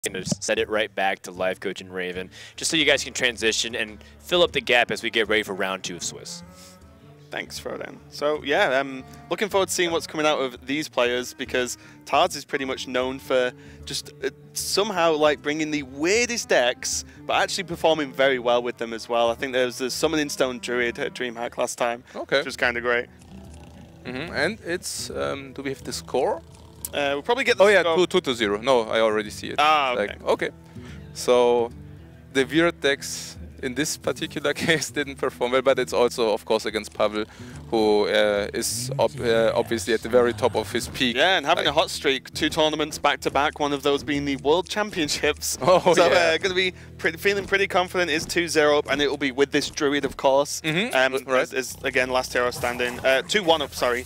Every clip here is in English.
Going to set it right back to Life Coach and Raven, just so you guys can transition and fill up the gap as we get ready for round 2 of Swiss. Thanks, Frodan. So yeah, looking forward to seeing what's coming out of these players, because Tards is pretty much known for just somehow like bringing the weirdest decks, but actually performing very well with them as well. I think there was the Summoning Stone Druid at Dreamhack last time, which was kind of great. And it's, do we have the score? We'll probably get the score. 2-0. No, I already see it. Ah, okay. Like, okay. So the weird decks in this particular case didn't perform well, but it's also, of course, against Pavel, who is obviously at the very top of his peak. Yeah, and having a hot streak, 2 tournaments back-to-back, one of those being the World Championships. Oh, so yeah. going to be feeling pretty confident, is 2-0 up, and it will be with this Druid, of course. Right. As, again, last hero standing. 2-1 up, sorry,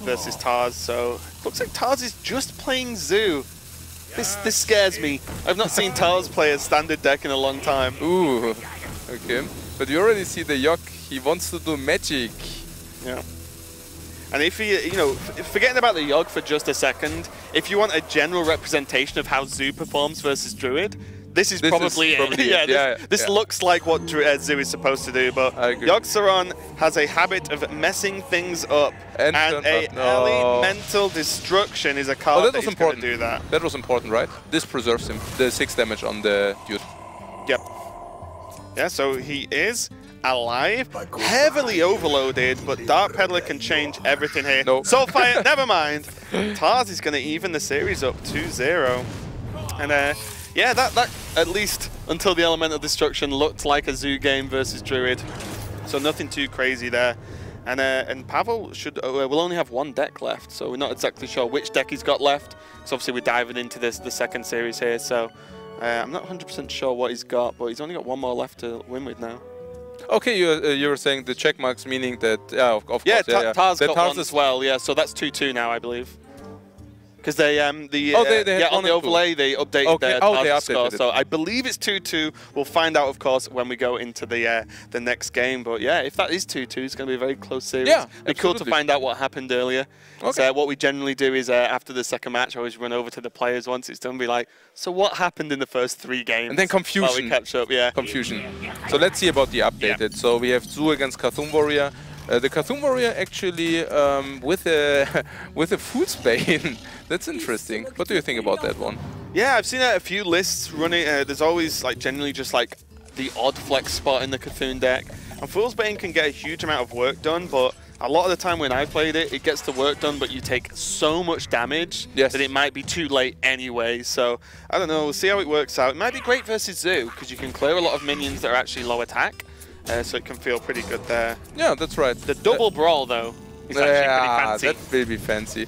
versus Tars. So looks like Tars is just playing Zoo. This scares me. I've not seen Tars play a standard deck in a long time. Ooh. Okay, but you already see the Yok. He wants to do magic. Yeah. And if you know, forgetting about the Yogg for just a second, if you want a general representation of how Zoo performs versus Druid, this is probably it. This looks like what Zoo is supposed to do, but Yogg-Saron has a habit of messing things up, and a elemental destruction is a card that is going to do that. That was important, right? This preserves him, the 6 damage on the dude. Yep. Yeah, so he is alive, heavily overloaded, but Dark Peddler can change everything here. No. Soulfire, never mind. Tars is going to even the series up 2-0. And yeah, that at least until the Elemental Destruction looked like a Zoo game versus Druid. So nothing too crazy there. And Pavel will only have 1 deck left, so we're not exactly sure which deck he's got left. So obviously we're diving into the second series here, so I'm not 100% sure what he's got, but he's only got 1 more left to win with now. Okay, you were saying the check marks, meaning that, of course. Yeah, Tars got 1 as well, yeah, so that's 2-2 now, I believe. Because they on the overlay, they updated their Tars score, so I believe it's 2-2. We'll find out, of course, when we go into the next game. But yeah, if that is 2-2, it's going to be a very close series. Yeah, it'd be cool to find out what happened earlier. Okay. So what we generally do is after the second match, I always run over to the players once it's done, be like, so what happened in the first 3 games? And then confusion. While we catch up, yeah. Confusion. So let's see about the updated. Yeah. So we have Zoo against Cthulhu Warrior. The Cthulhu Warrior actually with a Fool's Bane. That's interesting. What do you think about that one? Yeah, I've seen a few lists running. There's always like generally just like the odd flex spot in the Cthulhu deck. And Fool's Bane can get a huge amount of work done, but a lot of the time when I've played it, it gets the work done, but you take so much damage that it might be too late anyway. So I don't know. We'll see how it works out. It might be great versus Zoo because you can clear a lot of minions that are actually low attack. So it can feel pretty good there. Yeah, that's right. The double brawl, though, is actually pretty fancy. That will be fancy.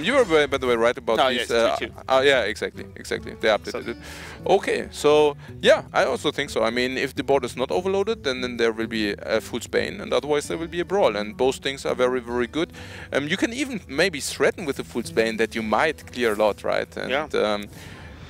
You were, by the way, right about these. Yeah, exactly. They updated it. Okay, so yeah, I also think so. I mean, if the board is not overloaded, then there will be a Fool's Bane, and otherwise there will be a brawl. And both things are very, very good. You can even maybe threaten with the Fool's Bane that you might clear a lot, right? And,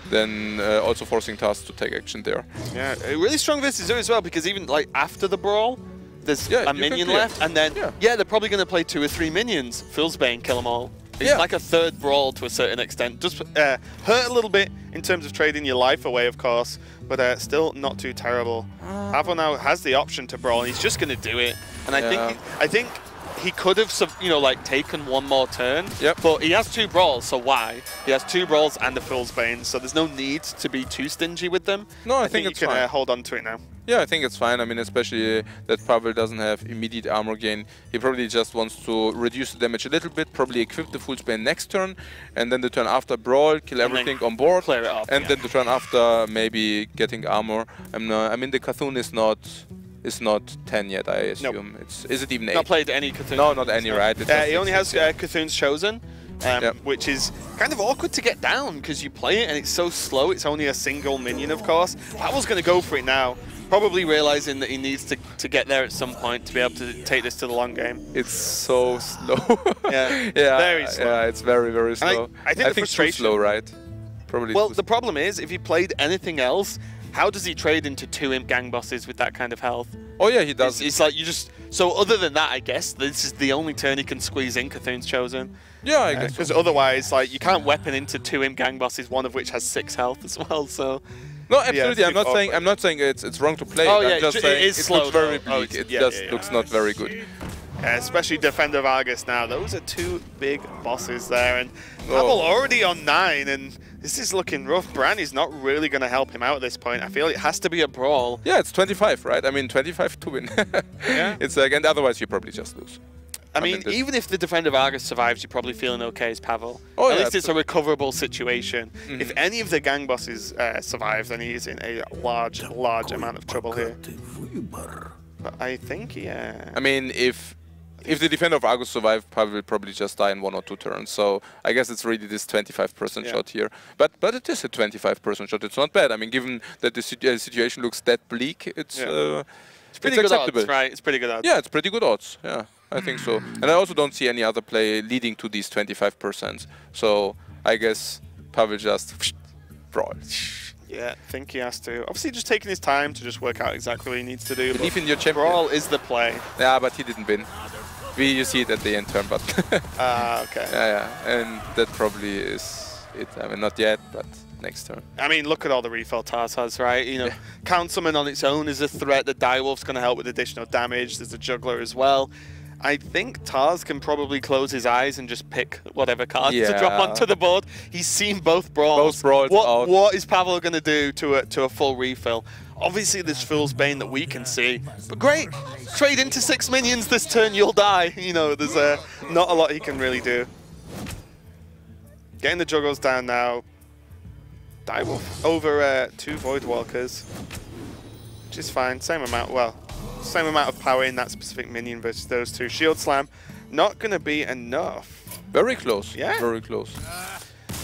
then also forcing Tars to take action there. Yeah, really strong versus Zoo as well, because even like after the brawl, there's a minion left, and then they're probably going to play 2 or 3 minions. Fool's Bane, kill them all. It's like a third brawl to a certain extent. Just hurt a little bit in terms of trading your life away, of course, but still not too terrible. Pavel now has the option to brawl, and he's just going to do it. And I think he could have, like taken 1 more turn, but he has 2 brawls, so why? He has 2 brawls and a Fool's Bane, so there's no need to be too stingy with them. No, I think it's you can hold on to it now. Yeah, I think it's fine. I mean, especially that Pavel doesn't have immediate armor gain. He probably just wants to reduce the damage a little bit, probably equip the Fool's Bane next turn, and then the turn after brawl, kill everything on board, clear it up, and then the turn after maybe getting armor. I mean, the Cthulhu is not 10 yet, I assume. Nope. Is it even 8? Not played any Cthulhu. No, not any, right? He only has Cthulhu's Chosen, which is kind of awkward to get down because you play it and it's so slow. It's only a single minion, of course. Pavel's going to go for it now, probably realizing that he needs to get there at some point to be able to take this to the long game. It's so slow. Very slow. Yeah, it's very, very slow. I think the frustration, too slow, right? Probably. Well, the problem is, if he played anything else, how does he trade into 2 Imp Gang bosses with that kind of health? Oh yeah, he does. It's like you just... So other than that, I guess, this is the only turn he can squeeze in, Cthulhu's Chosen. Yeah, I guess. Because otherwise, like, you can't weapon into 2 imp gang bosses, one of which has 6 health as well, so... No, absolutely. Yeah, I'm not saying it's wrong to play. Oh, I'm just saying it looks very bleak. It just looks not very good. Especially Defender of Argus now. Those are 2 big bosses there, and Pavel already on 9, and this is looking rough. Bran is not really going to help him out at this point. I feel it has to be a brawl. Yeah, it's 25, right? I mean, 25 to win. Yeah. It's like, and otherwise you probably just lose. I mean, even if the Defender of Argus survives, you're probably feeling okay as Pavel. Oh, At least it's a recoverable situation. If any of the gang bosses survive, then he's in a large amount of trouble here. But I think, yeah. I mean, if the Defender of Argus survive, Pavel will probably just die in 1 or 2 turns. So I guess it's really this 25% shot here. But it is a 25% shot. It's not bad. I mean, given that the situation looks that bleak, it's pretty good acceptable. Odds, right? It's pretty good odds. Yeah, it's pretty good odds. Yeah, I think so. And I also don't see any other play leading to these 25%. So I guess Pavel just brawl. Yeah, I think he has to. Obviously, just taking his time to just work out exactly what he needs to do. Believe in your champion. Brawl is the play. Yeah, but he didn't win. You see it at the end turn, but okay. Yeah, and that probably is it. I mean, not yet, but next turn. I mean, look at all the refill Tars has, right? You know, Councilman on its own is a threat. The Direwolf's going to help with additional damage. There's a Juggler as well. I think Tars can probably close his eyes and just pick whatever card to drop onto the board. He's seen both brawls. What is Pavel going to do to a full refill? Obviously, there's Fool's Bane that we can see, but great. Trade into 6 minions this turn, you'll die. You know, there's not a lot he can really do. Getting the Juggles down now. Direwolf over 2 Voidwalkers, which is fine. Same amount, same amount of power in that specific minion versus those 2. Shield Slam, not going to be enough. Very close. Yeah. Very close.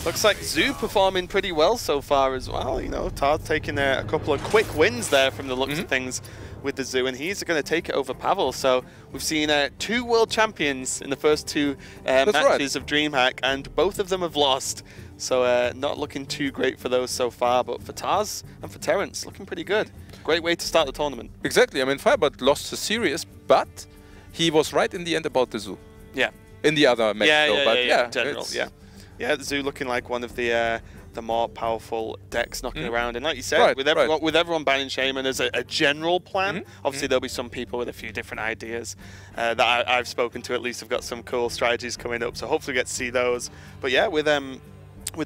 Looks like Zoo performing pretty well so far as well. You know, Tars taking a couple of quick wins there from the looks of things with the Zoo, and he's going to take it over Pavel. So we've seen 2 world champions in the first 2 matches of Dreamhack, and both of them have lost. So not looking too great for those so far, but for Tars and for Terrence, looking pretty good. Great way to start the tournament. Exactly. I mean, Firebird lost the series, but he was right in the end about the Zoo. Yeah. In the other match, in general, yeah, the Zoo looking like one of the more powerful decks knocking around. And like you said, with everyone banning Shaman as a general plan, obviously there'll be some people with a few different ideas that I've spoken to at least have got some cool strategies coming up. So hopefully we get to see those. But yeah, with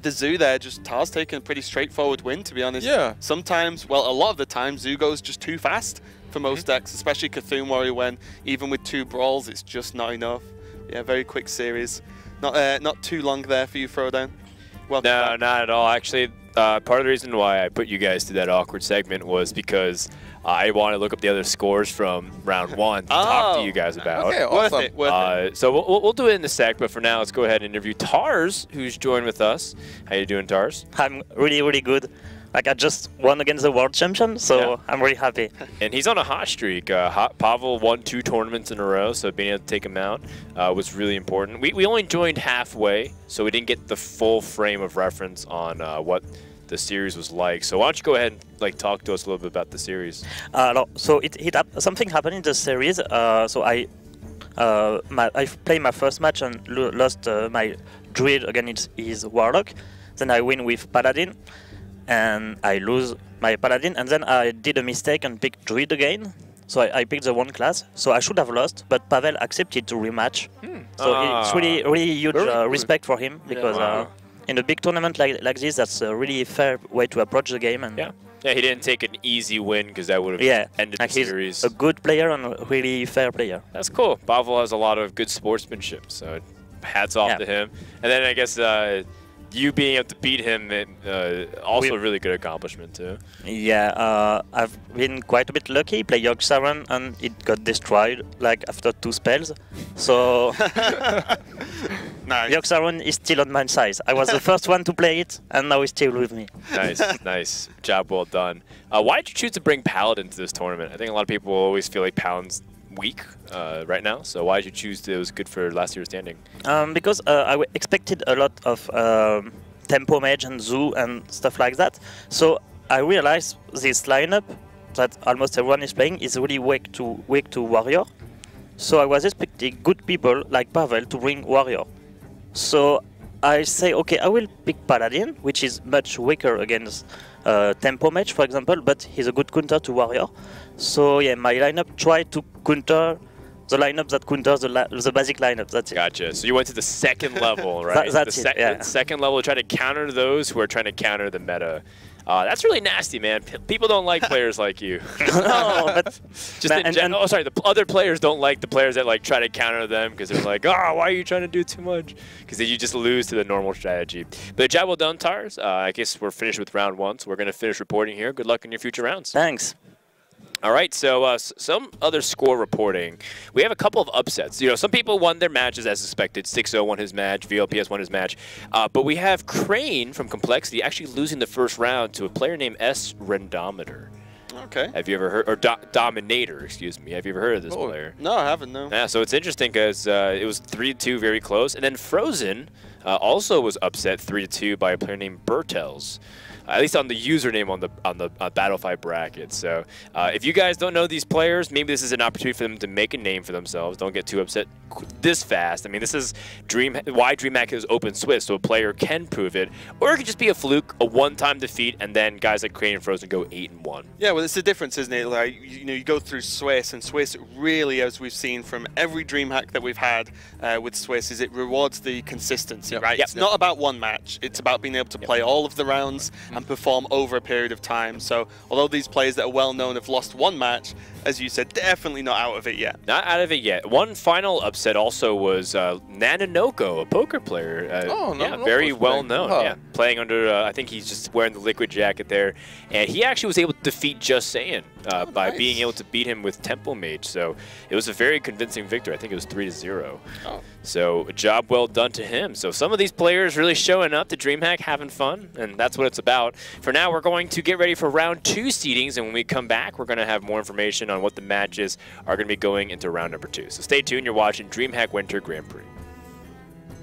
the Zoo there, just Tars taking a pretty straightforward win, to be honest. Yeah. Sometimes, well, a lot of the time, Zoo goes just too fast for most decks, especially Cthulhu Warrior, when even with 2 brawls, it's just not enough. Yeah, very quick series. Not too long there for you, Throwdown. Welcome back. Not at all. Actually, part of the reason why I put you guys through that awkward segment was because I want to look up the other scores from round 1 to talk to you guys about. Okay, awesome. Worth it. So we'll do it in a sec, but for now, let's go ahead and interview Tars, who's joined with us. How you doing, Tars? I'm really, really good. Like, I just won against the world champion, so I'm really happy. And he's on a hot streak. Pavel won 2 tournaments in a row, so being able to take him out was really important. We only joined halfway, so we didn't get the full frame of reference on what the series was like. So why don't you go ahead and talk to us a little bit about the series? So something happened in the series. So I played my first match and lost my Druid against his Warlock. Then I win with Paladin, and I lose my Paladin, and then I did a mistake and picked Druid again. So I picked the 1 class, so I should have lost, but Pavel accepted to rematch. So it's really huge respect for him, because in a big tournament like this, that's a really fair way to approach the game. And yeah, he didn't take an easy win, because that would have ended the series. He's a good player and a really fair player. That's cool. Pavel has a lot of good sportsmanship, so hats off to him. And then I guess you being able to beat him, also a really good accomplishment too. Yeah, I've been quite a bit lucky. Play Yogg Saron and it got destroyed after 2 spells. So nice. Yogg Saron is still on my side. I was the first one to play it, and now he's still with me. Nice job, well done. Why did you choose to bring Paladin to this tournament? I think a lot of people always feel like Paladin's weak right now, so why did you choose it was good for last year's standing? Because I expected a lot of Tempo Mage and Zoo and stuff like that, so I realized this lineup that almost everyone is playing is really weak to warrior. So I was expecting good people like Pavel to bring warrior. So I say, okay, I will pick Paladin, which is much weaker against Tempo Mage, for example, but he's a good counter to warrior. So yeah, my lineup tried to counter the lineup that counters the basic lineup. That's it. Gotcha. So you went to the second level, right? That's it, yeah. Second level to try to counter those who are trying to counter the meta. That's really nasty, man. People don't like players like you. No, but the other players don't like the players that like try to counter them because they're like, oh, why are you trying to do too much? Because then you just lose to the normal strategy. But job well done, Tars. I guess we're finished with round 1, so we're going to finish reporting here. Good luck in your future rounds. Thanks. All right, so some other score reporting. We have a couple of upsets. You know, some people won their matches as expected. 6-0 won his match. VLPS won his match. But we have Crane from Complexity actually losing the first round to a player named S. Rendometer. Okay. Have you ever heard, or Dominator, excuse me. Have you ever heard of this player? No, I haven't, no. Yeah, so it's interesting because it was 3-2, very close. And then Frozen also was upset 3-2 by a player named Bertels. At least on the username on the Battlefied bracket. So if you guys don't know these players, maybe this is an opportunity for them to make a name for themselves. Don't get too upset this fast. I mean, this is why Dreamhack is open Swiss, so a player can prove it, or it could just be a fluke, a one-time defeat, and then guys like Crane and Frozen go 8-1. Yeah, well, it's the difference, isn't it? Like, you know, you go through Swiss, and Swiss really, as we've seen from every Dreamhack that we've had with Swiss, is it rewards the consistency, right? It's not about one match. It's about being able to play all of the rounds and perform over a period of time. So although these players that are well known have lost one match, as you said, definitely not out of it yet. Not out of it yet. One final upset also was Nanonoko, a poker player. Very well known. Yeah, playing under, I think he's just wearing the liquid jacket there. And he actually was able to defeat Just Saiyan by being able to beat him with Tempo Mage. So it was a very convincing victory. I think it was 3-0. So a job well done to him. So some of these players really showing up to Dreamhack, having fun, and that's what it's about. For now, we're going to get ready for round 2 seedings, and when we come back, we're going to have more information on what the matches are going to be going into round number 2. So stay tuned. You're watching Dreamhack Winter Grand Prix.